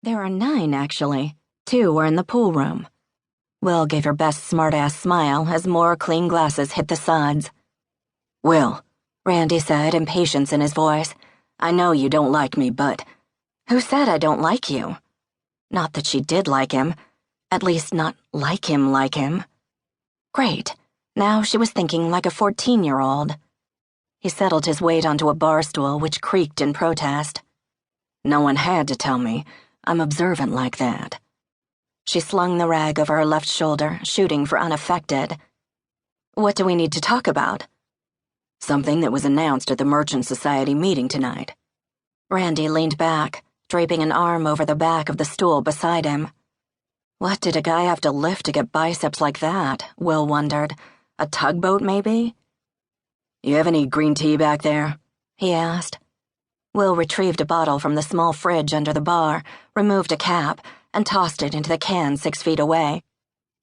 There are 9, actually. 2 were in the pool room. Will gave her best smart-ass smile as more clean glasses hit the suds. Will, Randy said, impatience in his voice. I know you don't like me, but... Who said I don't like you? Not that she did like him. At least not like him. Great. Now she was thinking like a 14-year-old. He settled his weight onto a bar stool, which creaked in protest. No one had to tell me. I'm observant like that. She slung the rag over her left shoulder, shooting for unaffected. What do we need to talk about? Something that was announced at the Merchant Society meeting tonight. Randy leaned back, draping an arm over the back of the stool beside him. What did a guy have to lift to get biceps like that? Will wondered. A tugboat, maybe? You have any green tea back there? He asked. Will retrieved a bottle from the small fridge under the bar, removed a cap, and tossed it into the can 6 feet away.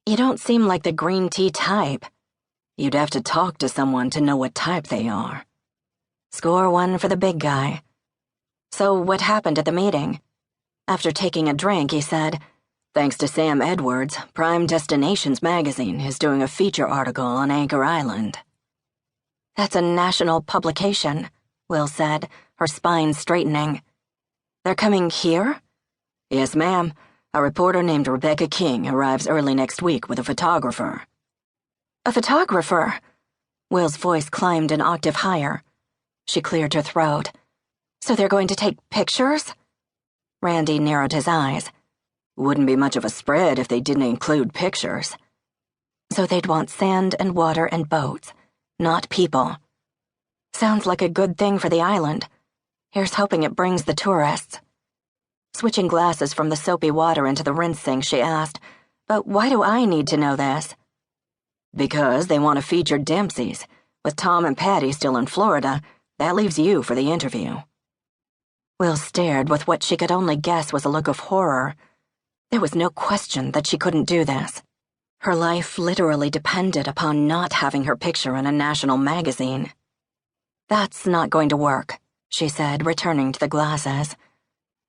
You don't seem like the green tea type. You'd have to talk to someone to know what type they are. Score 1 for the big guy. So what happened at the meeting? After taking a drink, he said, Thanks to Sam Edwards, Prime Destinations magazine is doing a feature article on Anchor Island. That's a national publication, Will said, her spine straightening. They're coming here? Yes, ma'am. A reporter named Rebecca King arrives early next week with a photographer. A photographer? Will's voice climbed an octave higher. She cleared her throat. So they're going to take pictures? Randy narrowed his eyes. Wouldn't be much of a spread if they didn't include pictures. So they'd want sand and water and boats, not people. Sounds like a good thing for the island. Here's hoping it brings the tourists. Switching glasses from the soapy water into the rinse sink, she asked, But why do I need to know this? Because they want to feature Dempsey's. With Tom and Patty still in Florida, that leaves you for the interview. Will stared with what she could only guess was a look of horror. There was no question that she couldn't do this. Her life literally depended upon not having her picture in a national magazine. That's not going to work, she said, returning to the glasses.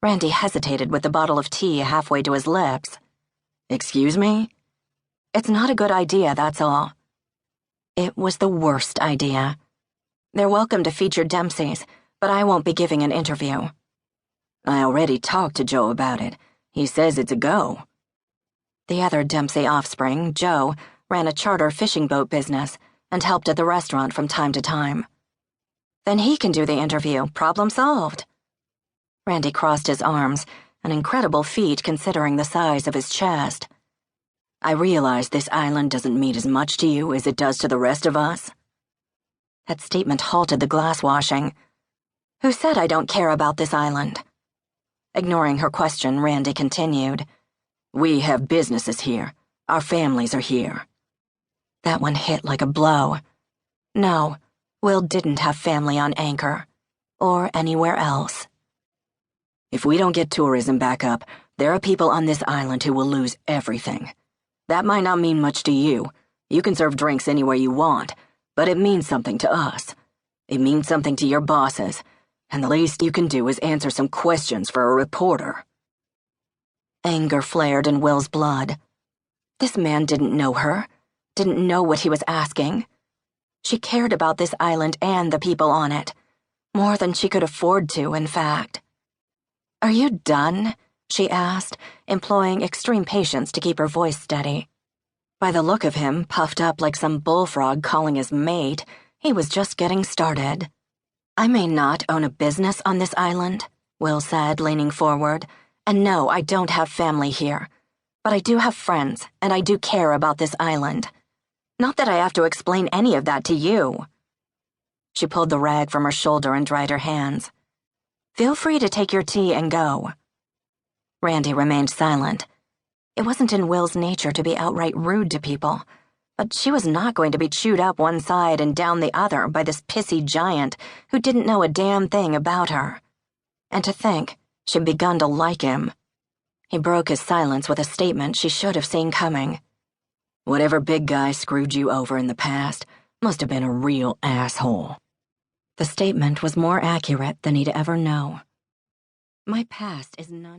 Randy hesitated with the bottle of tea halfway to his lips. Excuse me? It's not a good idea, that's all. It was the worst idea. They're welcome to feature Dempsey's, but I won't be giving an interview. I already talked to Joe about it. He says it's a go. The other Dempsey offspring, Joe, ran a charter fishing boat business and helped at the restaurant from time to time. Then he can do the interview. Problem solved. Randy crossed his arms, an incredible feat considering the size of his chest. I realize this island doesn't mean as much to you as it does to the rest of us. That statement halted the glass washing. Who said I don't care about this island? Ignoring her question, Randy continued. We have businesses here. Our families are here. That one hit like a blow. No, Will didn't have family on Anchor. Or anywhere else. If we don't get tourism back up, there are people on this island who will lose everything. That might not mean much to you. You can serve drinks anywhere you want, but it means something to us. It means something to your bosses, and the least you can do is answer some questions for a reporter. Anger flared in Will's blood. This man didn't know her, didn't know what he was asking. She cared about this island and the people on it, more than she could afford to, in fact. Are you done? She asked, employing extreme patience to keep her voice steady. By the look of him, puffed up like some bullfrog calling his mate, he was just getting started. I may not own a business on this island, Will said, leaning forward, and no, I don't have family here. But I do have friends, and I do care about this island. Not that I have to explain any of that to you. She pulled the rag from her shoulder and dried her hands. Feel free to take your tea and go. Randy remained silent. It wasn't in Will's nature to be outright rude to people, but she was not going to be chewed up one side and down the other by this pissy giant who didn't know a damn thing about her. And to think she'd begun to like him. He broke his silence with a statement she should have seen coming. Whatever big guy screwed you over in the past must have been a real asshole. The statement was more accurate than he'd ever know. My past is none